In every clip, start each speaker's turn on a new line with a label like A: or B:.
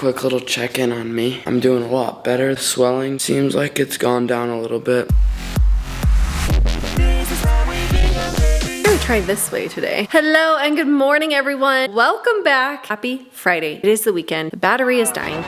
A: quick little check-in on me. I'm doing a lot better. The swelling seems like it's gone down a little bit.
B: I'm gonna try this way today. Hello and good morning, everyone. Welcome back. Happy Friday. It is the weekend. The battery is dying.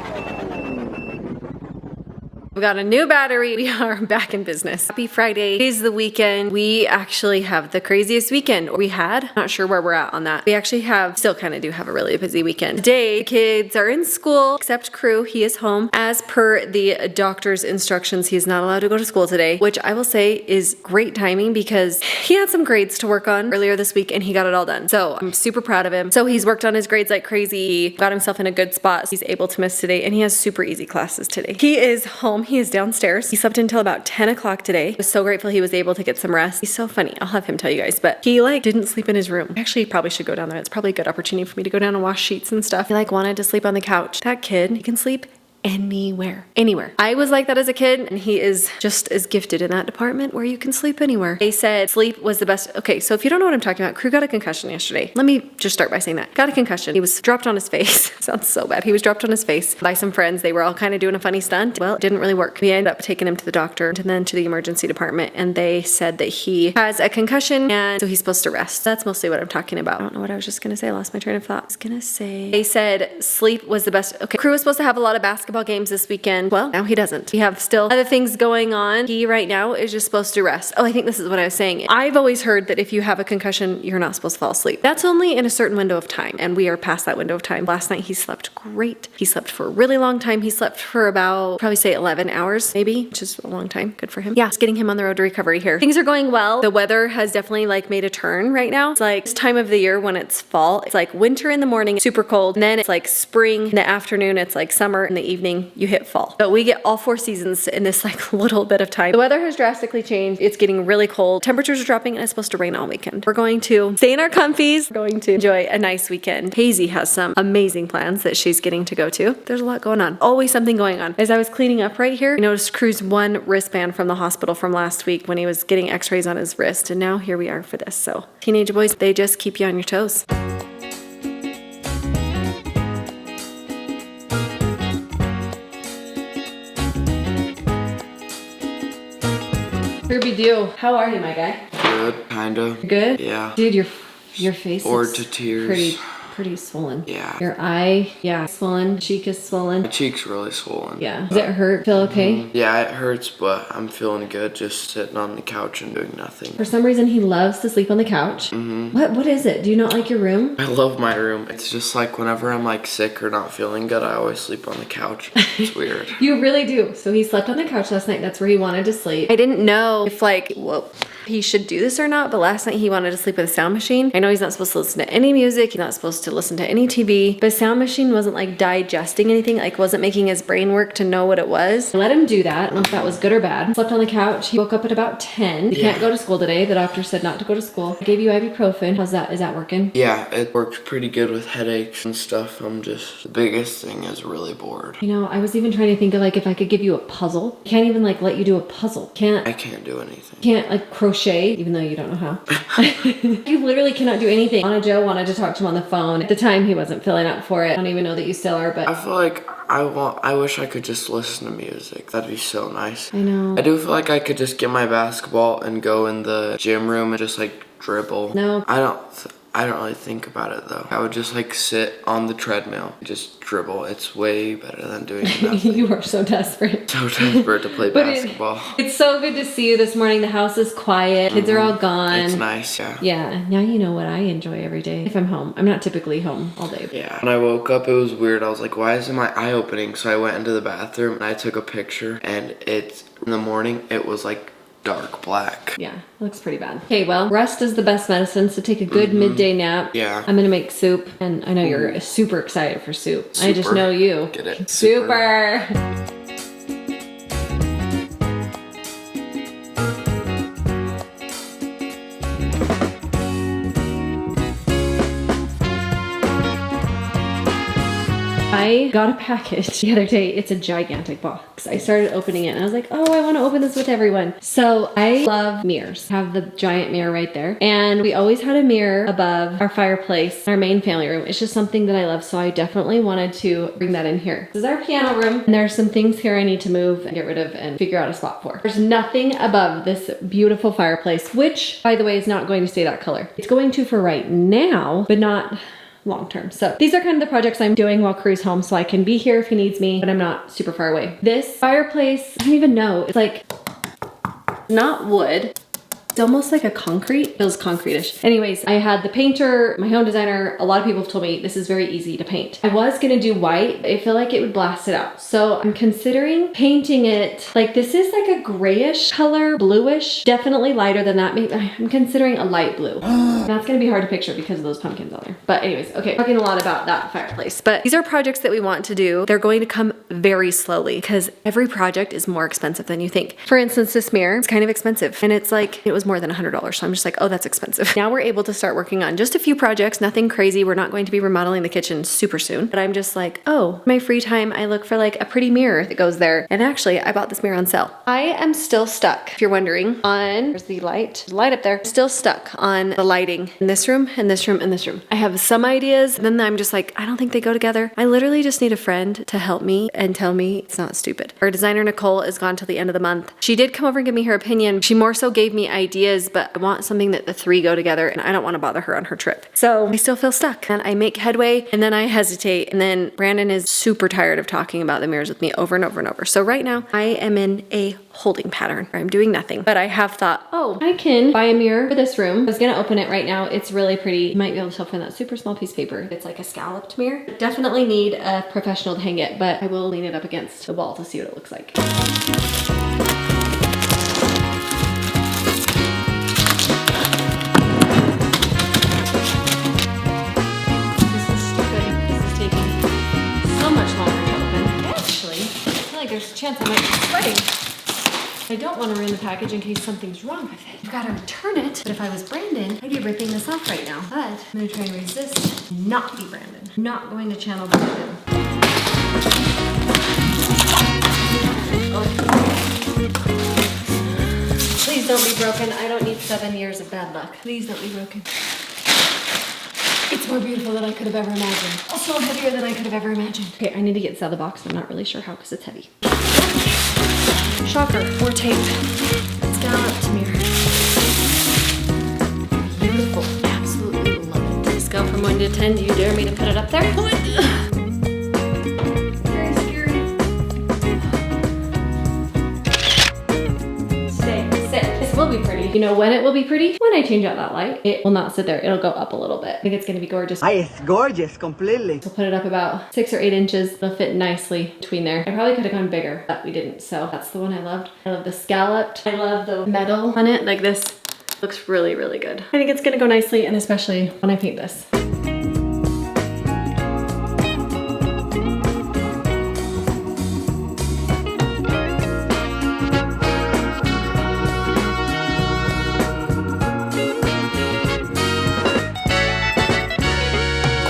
B: We got a new battery. We are back in business. Happy Friday. It is the weekend. We actually have the craziest weekend we had. Not sure where we're at on that. We actually still kind of do have a really busy weekend. Today, the kids are in school, except Krew. He is home. As per the doctor's instructions, he is not allowed to go to school today, which I will say is great timing because he had some grades to work on earlier this week and he got it all done. So I'm super proud of him. So he's worked on his grades like crazy. He got himself in a good spot. He's able to miss today and he has super easy classes today. He is home. He is downstairs. He slept until about 10 o'clock today. I was so grateful he was able to get some rest. He's so funny. I'll have him tell you guys, but he didn't sleep in his room. Actually, he probably should go down there. It's probably a good opportunity for me to go down and wash sheets and stuff. He wanted to sleep on the couch. That kid, he can sleep anywhere. I was like that as a kid and he is just as gifted in that department where you can sleep anywhere. They said sleep was the best. Okay, so if you don't know what I'm talking about, Krew got a concussion yesterday. Let me just start by saying that. Got a concussion. He was dropped on his face. Sounds so bad. He was dropped on his face by some friends. They were all kind of doing a funny stunt. Well, it didn't really work. We ended up taking him to the doctor and then to the emergency department and they said that he has a concussion and so he's supposed to rest. That's mostly what I'm talking about. I don't know what I was just gonna say. I lost my train of thought. I was gonna say, they said sleep was the best. Okay, Krew was supposed to have a lot of basketball games this weekend. Well, now he doesn't. We have still other things going on. He right now is just supposed to rest. Oh, I think this is what I was saying. I've always heard that if you have a concussion, you're not supposed to fall asleep. That's only in a certain window of time, and we are past that window of time. Last night he slept great. He slept for a really long time. He slept for about, probably say 11 hours, maybe, which is a long time. Good for him. Yeah, it's getting him on the road to recovery here. Things are going well. The weather has definitely made a turn right now. It's this time of the year when it's fall. It's winter in the morning, super cold, and then it's spring in the afternoon. It's summer in the evening. You hit fall. But we get all 4 seasons in this little bit of time. The weather has drastically changed. It's getting really cold. Temperatures are dropping and it's supposed to rain all weekend. We're going to stay in our comfies. We're going to enjoy a nice weekend. Hazy has some amazing plans that she's getting to go to. There's a lot going on. Always something going on. As I was cleaning up right here, I noticed Krew's one wristband from the hospital from last week when he was getting x-rays on his wrist. And now here we are for this. So teenage boys, they just keep you on your toes. Kirby do. How are you, my guy?
A: Good, kinda.
B: Good?
A: Yeah.
B: Dude, your face
A: Bored
B: is
A: to tears.
B: pretty swollen.
A: Yeah.
B: Your eye, yeah, swollen. Cheek is swollen.
A: My cheek's really swollen.
B: Yeah. Does it hurt? Feel okay?
A: Yeah, it hurts, but I'm feeling good just sitting on the couch and doing nothing.
B: For some reason, he loves to sleep on the couch. What is it? Do you not like your room?
A: I love my room. It's just whenever I'm sick or not feeling good, I always sleep on the couch. It's weird.
B: You really do. So he slept on the couch last night. That's where he wanted to sleep. I didn't know if he should do this or not, but last night he wanted to sleep with a sound machine. I know he's not supposed to listen to any music. He's not supposed to listen to any TV, but sound machine wasn't digesting anything, wasn't making his brain work to know what it was. I let him do that. I don't know if that was good or bad. Slept on the couch. He woke up at about 10. He can't go to school today. The doctor said not to go to school. I gave you ibuprofen. How's that? Is that working?
A: Yeah, it works pretty good with headaches and stuff. The biggest thing is really bored.
B: I was even trying to think of if I could give you a puzzle. I can't even let you do a puzzle.
A: I can't do anything.
B: Can't crochet, even though you don't know how. You literally cannot do anything. Anna Joe wanted to talk to him on the phone. At the time, he wasn't filling up for it. I don't even know that you still are, but
A: I feel I wish I could just listen to music. That'd be so nice.
B: I know.
A: I do feel I could just get my basketball and go in the gym room and just dribble.
B: No.
A: I don't really think about it though. I would just sit on the treadmill, just dribble. It's way better than doing nothing.
B: You are so desperate.
A: So desperate to play basketball.
B: It's so good to see you this morning. The house is quiet. Kids are all gone.
A: It's nice, yeah.
B: Yeah, now you know what I enjoy every day. If I'm home. I'm not typically home all day.
A: Yeah. When I woke up, it was weird. I was why isn't my eye opening? So I went into the bathroom and I took a picture and in the morning, it was dark black.
B: Yeah, looks pretty bad. Okay, well, rest is the best medicine, so take a good midday nap.
A: Yeah.
B: I'm gonna make soup, and I know you're super excited for soup. I just know you.
A: Get it?
B: Super. I got a package the other day. It's a gigantic box. I started opening it and I was like, oh, I want to open this with everyone. So I love mirrors. I have the giant mirror right there. And we always had a mirror above our fireplace, our main family room. It's just something that I love. So I definitely wanted to bring that in here. This is our piano room. And there's some things here I need to move and get rid of and figure out a spot for. There's nothing above this beautiful fireplace, which by the way is not going to stay that color. It's going to for right now, but not long term. So these are kind of the projects I'm doing while Krew's home, so I can be here if he needs me, but I'm not super far away. This fireplace, I don't even know. It's like not wood. It's almost like a concrete, feels concrete-ish. Anyways, I had the painter, my home designer, a lot of people have told me this is very easy to paint. I was gonna do white, but I feel like it would blast it out. So I'm considering painting it, like this is like a grayish color, bluish, definitely lighter than that. Maybe I'm considering a light blue. That's gonna be hard to picture because of those pumpkins on there. But anyways, okay, talking a lot about that fireplace. But these are projects that we want to do. They're going to come very slowly because every project is more expensive than you think. For instance, this mirror, it's kind of expensive and it's like, it was more than $100. So I'm just like, oh, that's expensive. Now we're able to start working on just a few projects, nothing crazy. We're not going to be remodeling the kitchen super soon, but I'm just like, oh, my free time, I look for like a pretty mirror that goes there. And actually I bought this mirror on sale. I am still stuck, if you're wondering, on, there's the light up there, still stuck on the lighting in this room and this room and this room. I have some ideas, and then I'm just like, I don't think they go together. I literally just need a friend to help me and tell me it's not stupid. Our designer, Nicole, is gone till the end of the month. She did come over and give me her opinion. She more so gave me ideas, but I want something that the three go together and I don't want to bother her on her trip. So I still feel stuck and I make headway and then I hesitate. And then Brandon is super tired of talking about the mirrors with me over and over and over. So right now I am in a holding pattern where I'm doing nothing, but I have thought, oh, I can buy a mirror for this room. I was gonna open it right now. It's really pretty. You might be able to tell from that super small piece of paper. It's like a scalloped mirror. Definitely need a professional to hang it, but I will lean it up against the wall to see what it looks like. There's a chance I might be sweating. I don't want to ruin the package in case something's wrong with it. I've got to return it, but if I was Brandon, I'd be ripping this off right now. But I'm going to try and resist and not be Brandon. I'm not going to channel Brandon. Please don't be broken. I don't need 7 years of bad luck. Please don't be broken. It's more beautiful than I could have ever imagined. Also heavier than I could have ever imagined. Okay, I need to get this out of the box. I'm not really sure how because it's heavy. Shocker, more tape. Scalloped mirror. Beautiful, absolutely love it. Scale from 1 to 10. Do you dare me to put it up there? Very scary. Stay, sit. This will be pretty. You know when it will be pretty? When I change out that light. It will not sit there. It'll go up a little bit. I think it's gonna be gorgeous.
C: It's gorgeous, completely.
B: We'll put it up about 6 or 8 inches. It'll fit nicely between there. I probably could have gone bigger, but we didn't. So that's the one I loved. I love the scalloped. I love the metal on it. Like this looks really, really good. I think it's gonna go nicely, and especially when I paint this.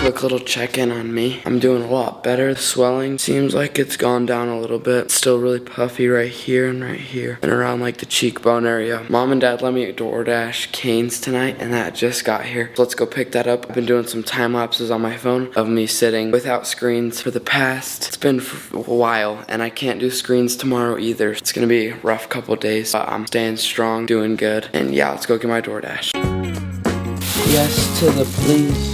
A: Quick little check-in on me. I'm doing a lot better. The swelling seems like it's gone down a little bit. It's still really puffy right here and around like the cheekbone area. Mom and Dad let me DoorDash Cane's tonight, and that just got here. So let's go pick that up. I've been doing some time lapses on my phone of me sitting without screens for the past. It's been for a while, and I can't do screens tomorrow either. It's gonna be a rough couple days, but I'm staying strong, doing good. And yeah, let's go get my DoorDash. Yes to the please.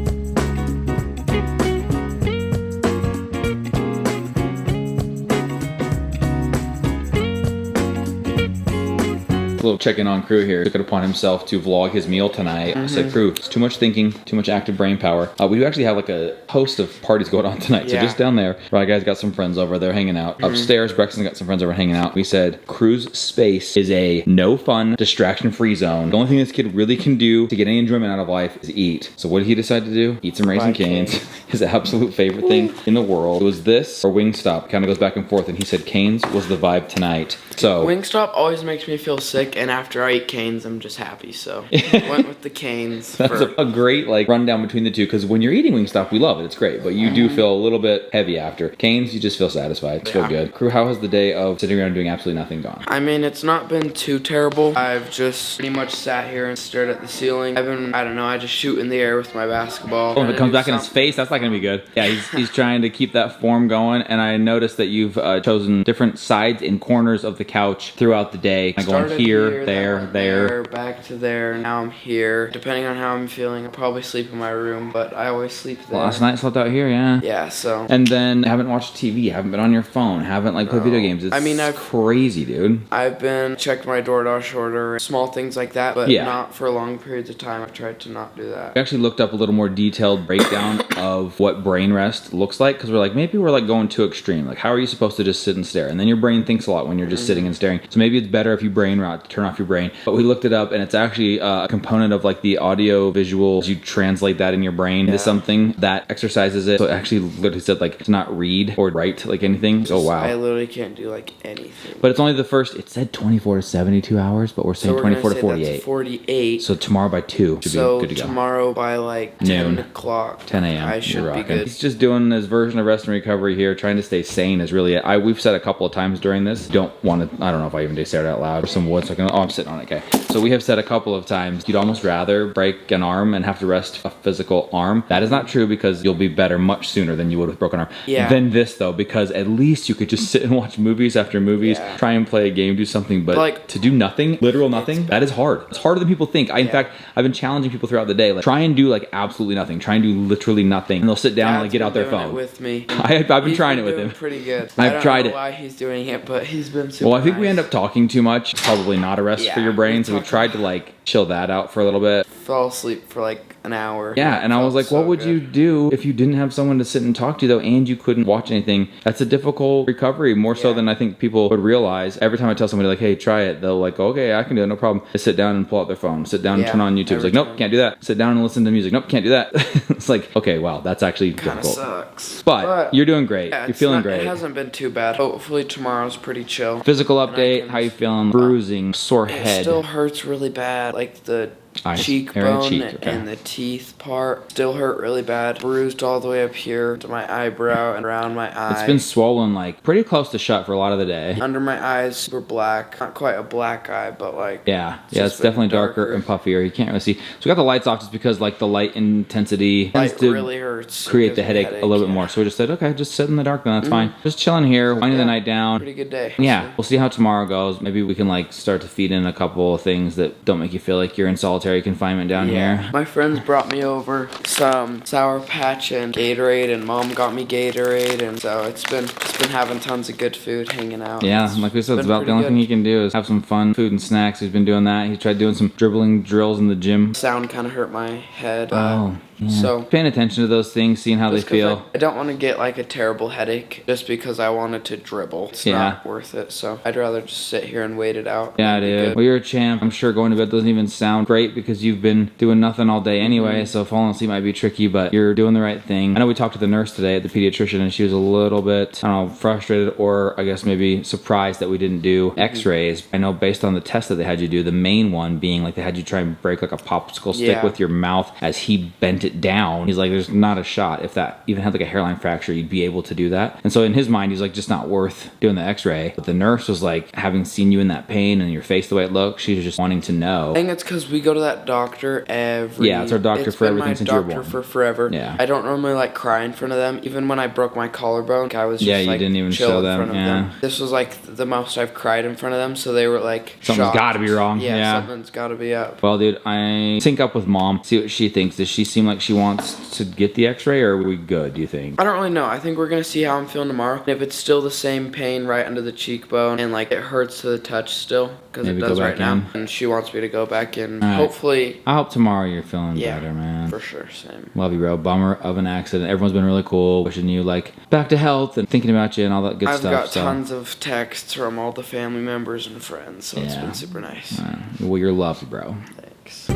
D: Little check-in on Krew here. Took it upon himself to vlog his meal tonight. I said, Krew, it's too much thinking, too much active brain power. We do actually have like a host of parties going on tonight. So just down there, right, guys, got some friends over there hanging out. Upstairs, Brexton got some friends over hanging out. We said, Krew's space is a no fun, distraction-free zone. The only thing this kid really can do to get any enjoyment out of life is eat. So what did he decide to do? Eat some Raisin Canes. His absolute favorite thing in the world. It was this or Wingstop. Kind of goes back and forth. And he said Canes was the vibe tonight. So
A: Wingstop always makes me feel sick and after I eat canes, I'm just happy. So went with the canes.
D: That's a great like rundown between the two, because when you're eating Wingstop, we love it. It's great, but you do feel a little bit heavy after. Canes, you just feel satisfied. It's feel good. Krew, how has the day of sitting around doing absolutely nothing gone?
A: I mean, it's not been too terrible. I've just pretty much sat here and stared at the ceiling. I don't know, I just shoot in the air with my basketball.
D: Oh, if it comes back in his face, that's not gonna be good. Yeah, he's trying to keep that form going, and I noticed that you've chosen different sides and corners of the couch throughout the day. I'm going here, there,
A: back to there. Now I'm here. Depending on how I'm feeling, I'll probably sleep in my room, but I always sleep there.
D: Well, last night I slept out here, yeah.
A: Yeah, so.
D: And then haven't watched TV, haven't been on your phone, haven't like played video games. It's crazy, dude.
A: I've been checked my DoorDash order, small things like that, but not for long periods of time. I've tried to not do that.
D: We actually looked up a little more detailed breakdown of what brain rest looks like, because we're like, maybe we're like going too extreme. Like, how are you supposed to just sit and stare? And then your brain thinks a lot when you're just sitting and staring. So maybe it's better if you brain rot, turn off your brain. But we looked it up, and it's actually a component of like the audio visual. You translate that in your brain into something that exercises it. So it actually literally said like to not read or write like anything. Oh wow.
A: I literally can't do like anything.
D: But it's only the first, it said 24 to 72 hours, but we're saying 24 to 48.
A: That's 48.
D: So tomorrow by 2 should be good to go.
A: So tomorrow by like 10 o'clock.
D: 10 a.m.
A: I should be good.
D: He's just doing his version of rest and recovery here, trying to stay sane is really it. We've said a couple of times during this, don't want to, I don't know if I even say it out loud, or some wood so I can, oh, I'm sitting on it, okay. So we have said a couple of times, you'd almost rather break an arm and have to rest a physical arm. That is not true, because you'll be better much sooner than you would with a broken arm.
A: Yeah.
D: Than this though, because at least you could just sit and watch movies after movies, try and play a game, do something, but like, to do nothing, literal nothing, that is hard. It's harder than people think. In fact, I've been challenging people throughout the day, like try and do like absolutely nothing, try and do literally nothing, and they'll sit down and like get out their phone.
A: With me.
D: I've been trying it with him.
A: Pretty good.
D: I've tried it.
A: I don't know why he's doing it, but he's been super
D: Well, I think we
A: nice.
D: end up talking too much. It's probably not a rest for your brain, so we tried to like chill that out for a little bit.
A: Fell asleep for like an hour.
D: Yeah, and I was like, what would you do if you didn't have someone to sit and talk to though, and you couldn't watch anything? That's a difficult recovery, more so than I think people would realize. Every time I tell somebody like, hey, try it, they'll like, okay, I can do it, no problem. They sit down and pull out their phone, sit down and turn on YouTube. It's like, nope, can't do that. Sit down and listen to music. Nope, can't do that. It's like, okay, wow, that's actually
A: Kinda
D: difficult.
A: Sucks.
D: But you're doing great.
A: Yeah,
D: You're feeling great.
A: It hasn't been too bad. Hopefully tomorrow's pretty chill.
D: Physical update, how you feeling? Bruising, sore
A: It
D: head.
A: still hurts really bad. Like the cheekbone and the teeth part still hurt really bad. Bruised all the way up here to my eyebrow and around my eye.
D: It's been swollen like pretty close to shut for a lot of the day.
A: Under my eyes, super black. Not quite a black eye, but like
D: it's definitely darker and puffier. You can't really see. So we got the lights off just because like the light intensity tends to
A: really hurts.
D: Create the headache a little bit more. So we just said, okay, just sit in the dark then. That's fine. Just chilling here, winding the night down.
A: Pretty good day.
D: Yeah, we'll see how tomorrow goes. Maybe we can like start to feed in a couple of things that don't make you feel like you're in solitary confinement down here.
A: My friends brought me over some Sour Patch and Gatorade, and Mom got me Gatorade, and so it's been having tons of good food, hanging out.
D: Yeah, like we said, it's about the only thing he can do is have some fun food and snacks. He's been doing that. He tried doing some dribbling drills in the gym.
A: Sound kind of hurt my head.
D: Yeah.
A: So
D: paying attention to those things, seeing how they feel.
A: I don't want to get like a terrible headache just because I wanted to dribble. It's not worth it. So I'd rather just sit here and wait it out.
D: Yeah, dude. Well, you're a champ. I'm sure going to bed doesn't even sound great because you've been doing nothing all day anyway. So falling asleep might be tricky, but you're doing the right thing. I know we talked to the nurse today at the pediatrician, and she was a little bit, I don't know, frustrated, or I guess maybe surprised that we didn't do x-rays. I know based on the test that they had you do, the main one being like they had you try and break like a popsicle stick with your mouth as he bent it down. He's like, there's not a shot. If that even had like a hairline fracture, you'd be able to do that. And so in his mind, he's like, just not worth doing the x-ray. But the nurse was like, having seen you in that pain and your face the way it looked, she was just wanting to know.
A: I think it's because we go to that doctor every...
D: Yeah, it's our doctor for everything since you were born.
A: It's been my doctor for forever.
D: Yeah.
A: I don't normally like cry in front of them. Even when I broke my collarbone, I was just
D: you didn't even
A: chill
D: show
A: in
D: them.
A: front of them. This was like the most I've cried in front of them, so they were like
D: something's got to be wrong.
A: Yeah, something's got to be up.
D: Well, dude, I sync up with Mom, see what she thinks. Does she seem like she wants to get the x-ray, or are we good, do you think?
A: I don't really know. I think we're gonna see how I'm feeling tomorrow. If it's still the same pain right under the cheekbone and like it hurts to the touch still, because it does right now, and she wants me to go back in. Hopefully.
D: I hope tomorrow you're feeling better, man.
A: For sure, same.
D: Love you, bro. Bummer of an accident. Everyone's been really cool, wishing you like back to health and thinking about you and all that good stuff.
A: I've got tons of texts from all the family members and friends, so it's been super nice.
D: Well, you're loved, bro.
A: Thanks.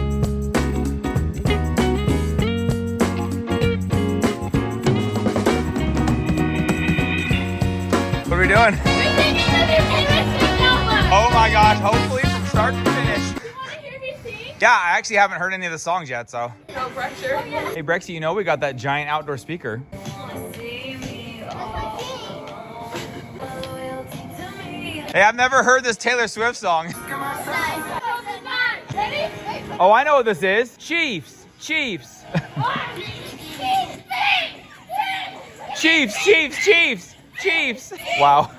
E: What are we doing? Oh my gosh, hopefully from start to finish. Yeah, I actually haven't heard any of the songs yet, so.
B: No pressure.
E: Hey, Brexy, you know we got that giant outdoor speaker. Hey, I've never heard this Taylor Swift song. Oh, I know what this is. Chiefs. Chiefs. Chiefs, Chiefs, Chiefs, Chiefs. Wow.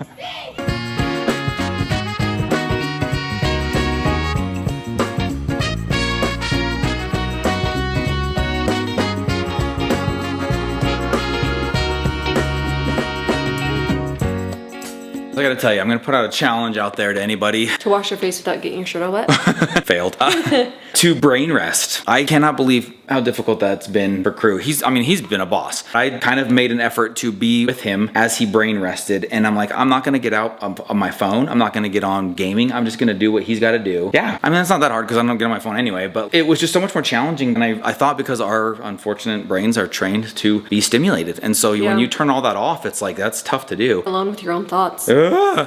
D: I gotta tell you, I'm gonna put out a challenge out there to anybody.
B: To wash your face without getting your shirt all wet.
D: Failed. To brain rest. I cannot believe how difficult that's been for Krew. He's been a boss. I kind of made an effort to be with him as he brain rested, and I'm like, I'm not gonna get out of my phone. I'm not gonna get on gaming. I'm just gonna do what he's gotta do. Yeah, I mean, that's not that hard because I don't get on my phone anyway, but it was just so much more challenging than I thought because our unfortunate brains are trained to be stimulated. And so when you turn all that off, it's like, that's tough to do.
B: Alone with your own thoughts.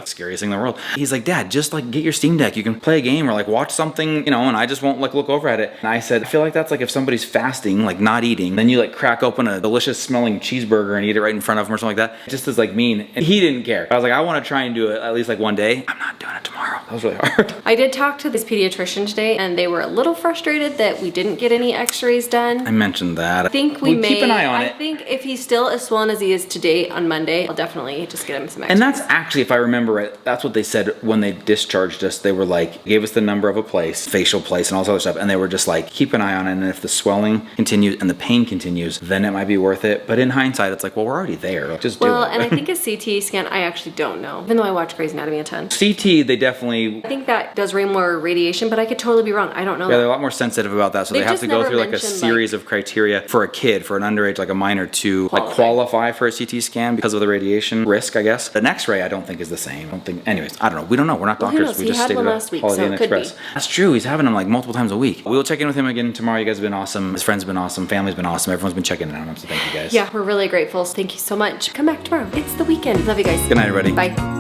D: Scariest thing in the world. He's like, Dad, just like get your Steam Deck. You can play a game or like watch something, you know, and I just won't like look over at it. And I said, I feel like that's like if somebody's fasting, like not eating, then you like crack open a delicious smelling cheeseburger and eat it right in front of him or something like that. It just is like mean. And he didn't care. I was like, I want to try and do it at least like one day. I'm not doing it tomorrow. That was really hard.
B: I did talk to this pediatrician today and they were a little frustrated that we didn't get any x-rays done.
D: I mentioned that.
B: I think we may
D: keep an eye on it.
B: I think if he's still as swollen as he is today on Monday, I'll definitely just get him some x-rays.
D: And that's actually, if I remember it, that's what they said when they discharged us. They were like, gave us the number of a place, facial place, and all this other stuff. And they were just like, keep an eye on it. And if the swelling continues and the pain continues, then it might be worth it. But in hindsight, it's like, well, we're already there. Just do it.
B: Well, and I think a CT scan, I actually don't know. Even though I watch Grey's Anatomy a ton.
D: CT, they definitely...
B: I think that does way more radiation, but I could totally be wrong. I don't know.
D: Yeah, they're a lot more sensitive about that. So they
B: They've
D: have to
B: just
D: go
B: never
D: through like a
B: mentioned,
D: series of criteria for a kid, for an underage, like a minor, to like qualify for a CT scan because of the radiation risk, I guess. An X-ray, I don't think is the same. I don't think, anyways, I don't know. We don't know. We're not doctors.
B: knows?
D: We
B: He
D: just
B: had
D: stated
B: one
D: it
B: last week,
D: Holiday
B: so
D: Inn
B: it could
D: Express.
B: be.
D: That's true. He's having them like multiple times a week. We will check in with him again tomorrow. You guys have been awesome. His friends have been awesome. Family's been awesome. Everyone's been checking in on him. So thank you guys.
B: Yeah, we're really grateful. Thank you so much. Come back tomorrow. It's the weekend. Love you guys.
D: Good night, everybody.
B: Bye.